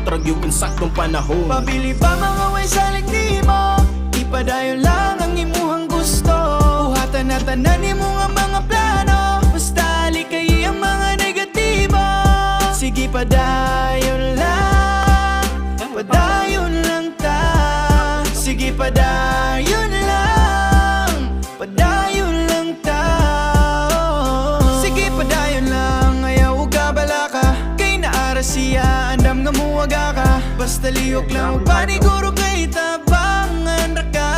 abot ragyog ang saktong panahon. Pabili pa mga way sa ligdi mo, ipadayon lang ang imuhang gusto. Buhatan na tanan imo nga mga plano, basta likay ang mga negatibo. Sige padayon lang, padayon lang ta. Sige padayon lang, padayon lang ta. Sige padayon lang, ayaw ka bala ka, kay naara siya andam nga muwaga ka. Basta lihok lang paniguro kay tabangan ra ka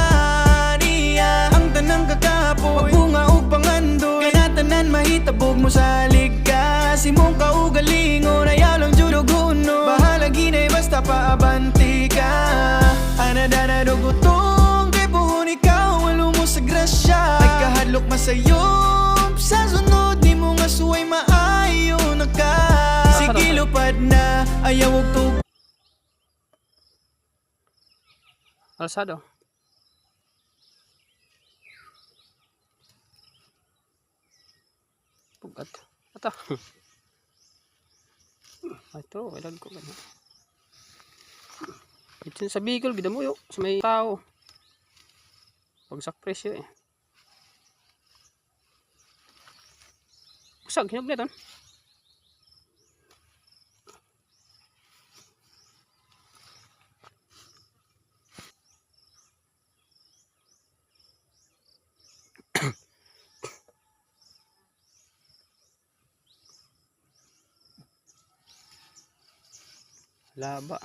niya. Ang tanang kakapoy magbunga og pangandoy, kaya tanan mahitabog mo sa ligkas. Imong kaugalingon ayaw lang jud og huno, bahala ginay basta paabanti ka. Anadana dugutong kay buhon ikaw walo mo sa grasya. Ay kahadlok masayop sa sunod ni mo nga suway maayo na ka. Sige lupad na ayaw og tug. Alsado. Pugat. Ata. Ito, ilag ko ganyan. Ito sa Bicol, gida mo yun. Sa may tao. Pagsak presyo eh. Usag, hinaglit ah. Laba.